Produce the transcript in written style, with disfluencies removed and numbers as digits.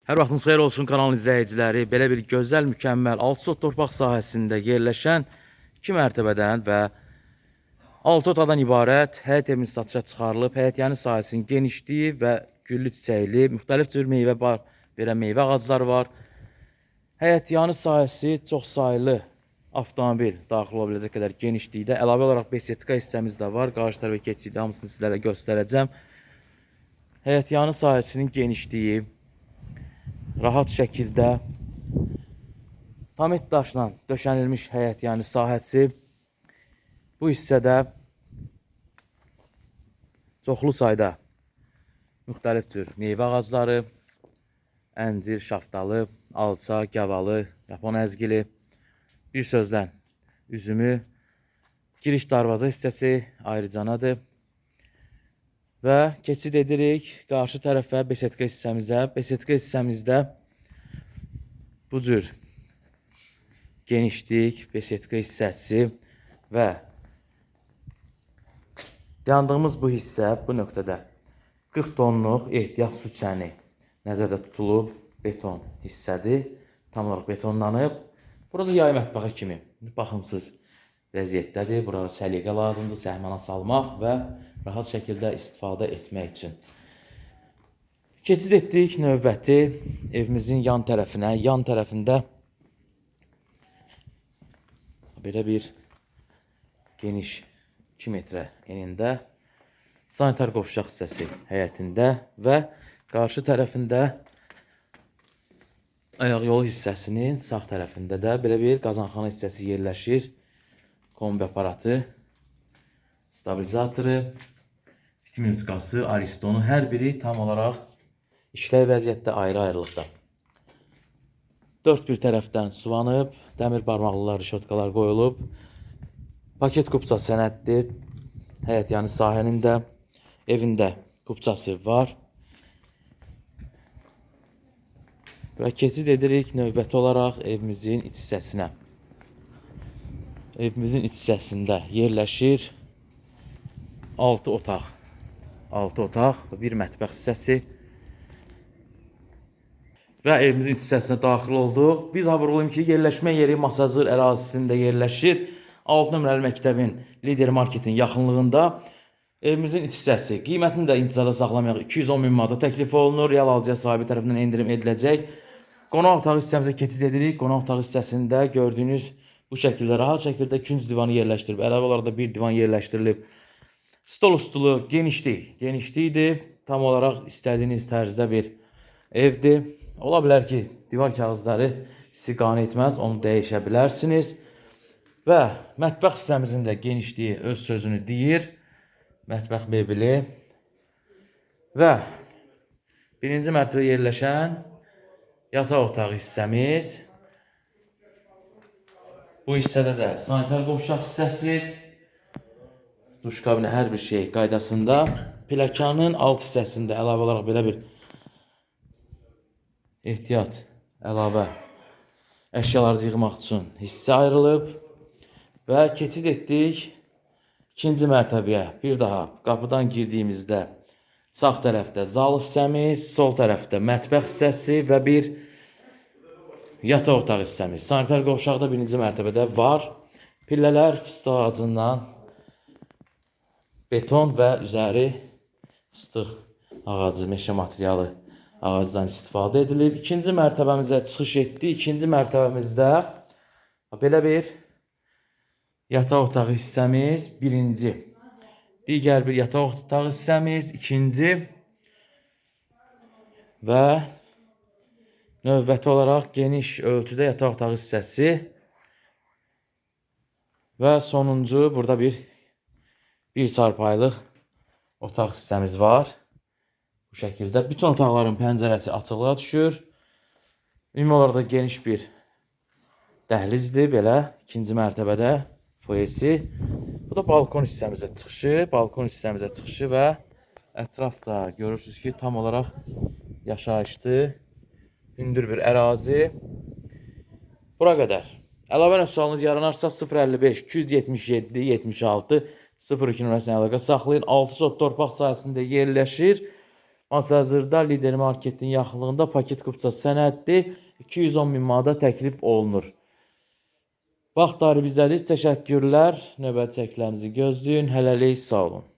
Hər vaxtınız xeyir olsun kanal izləyiciləri. Belə bir gözəl, mükəmməl 6 sot torpaq sahəsində yerləşən 2 mərtəbədən və 6 otadan ibarət həyət evimiz satışa çıxarılıb. Həyətyanı sahəsinin genişliyi və güllü çiçəkli, müxtəlif cür meyvə verən meyvə ağacları var. Həyətyanı sahəsi çox saylı avtomobil daxil ola biləcək qədər genişlikdə. Əlavə olaraq besetka hissəmiz də var. Qarşı tərəfə keçiddə hamısını sizlərə göstərəcəm. Həyətyanı sahəsinin genişliyi rahat şəkildə tamet daşla döşənilmiş həyətyanı sahəsi. Bu hissədə çoxlu sayda müxtəlif tür meyvə ağacları, əncir, şaftalı, alça, gavalı, yapon əzgili, bir sözlə üzümü, giriş darvaza hissəsi ayrıcanadır. Və keçid edirik qarşı tərəfə besetka hissəmizə. Besetka hissemizdə bu cür genişlik, besetka hissəsi və yandığımız bu hissə bu nöqtədə 40 tonluq ehtiyat su çəni nəzərdə tutulub beton hissədir. Tam olaraq betonlanıb. Burada yay mətbəxi kimi baxımsız vəziyyətdədir. Burada səliqə lazımdır, səhmana salmaq və rahat şəkildə istifadə etmək üçün. Keçid etdik növbəti evimizin yan tərəfinə. Yan tərəfində belə bir geniş 2 metrə enində sanitar qovşaq hissəsi həyətində və qarşı tərəfində ayaq yolu hissəsinin sağ tərəfində də belə bir qazanxana hissəsi yerləşir. Kombi aparatı, stabilizatoru, vitamin utkası, aristonu hər biri tam olaraq işləv vəziyyətdə ayrı-ayrılıqda. Dörd bir tərəfdən suvanıb, dəmir barmaqlılar, rişotkalar qoyulub. Paket kupça sənəddir. Həyətyanı sahənin də evində kupçası var. Və keçid edirik növbəti olaraq evimizin iç hissəsinə. Evimizin iç hissəsində yerləşir 6 otaq. 6 otaq və bir mətbəx hissəsi. Və evimizin iç hissəsinə daxil olduq. Bir daha vurğulayım ki, yerləşmə yeri Masazır ərazisində yerləşir. 6 nömrəli məktəbin Lider Marketin yaxınlığında. Evimizin iç hissəsi qiymətini də intizarda saxlamayaq 210 min manata təklif olunur. Real alıcıya sahibi tərəfindən endirim ediləcək. Qonaq otağı hissəmizə keçid edirik. Qonaq otağı hissəsində gördüyünüz bu şəkildə rahat şəkildə künc divanı yerləşdirib. Əlavə olaraq da bir divan yerləşdirilib. Stol üstulu genişlikdir. Tam olaraq istədiyiniz tərzdə bir evdir. Ola bilər ki, divar kağızları sizi qane etməz, onu dəyişə bilərsiniz. Və mətbəx hissəmizin də genişliyi öz sözünü deyir. Mətbəx mebeli və birinci mərtəbədə yerləşən yataq otağı hissəmiz. Bu hissədə də sanitar qovşaq hissəsi, duş kabini hər bir şey qaydasında. Plakanın alt hissəsində əlavə olaraq belə bir ehtiyat əlavə əşyalar yığmaq üçün hissə ayrılıb. Və keçid etdik ikinci mərtəbəyə. Bir daha qapıdan girdiyimizdə sağ tərəfdə zal hissəmiz, sol tərəfdə mətbəx hissəsi və bir yataq otağı hissəmiz. Sanitar qovşaqda birinci mərtəbədə var. Pillələr fıstıq ağacından beton və üzəri fıstıq ağacı, meşə materialı ağacdan istifadə edilib. İkinci mərtəbəmizə çıxış etdik. İkinci mərtəbəmizdə belə bir yataq otağı hissəmiz birinci. Digər bir yataq otağı hissəmiz ikinci. Və növbəti olaraq geniş ölçüdə yataq otağı hissəsi və sonuncu burada bir çarpayılıq otaq hissəmiz var. Bu şəkildə bütün otaqların pəncərəsi açıqlığa düşür. Ümumi olaraq da geniş bir dəhlizdir belə ikinci mərtəbədə foyesi. Bu da balkon hissəmizə çıxışı və ətrafda görürsünüz ki, tam olaraq yaşayışlı, hündür bir ərazi. Bura qədər. Əlavə sualınız yaranarsa 055 277 76 02 nömrəsinə əlaqə saxlayın. 6 sot torpaq sahəsində yerləşir. Masazırda Lider Marketin yaxınlığında paket kupçası sənəddir. 210 min manata təklif olunur. Vaxtları bizdədir. Təşəkkürlər. Növbəti çəklərimizi gözləyin. Hələlik sağ olun.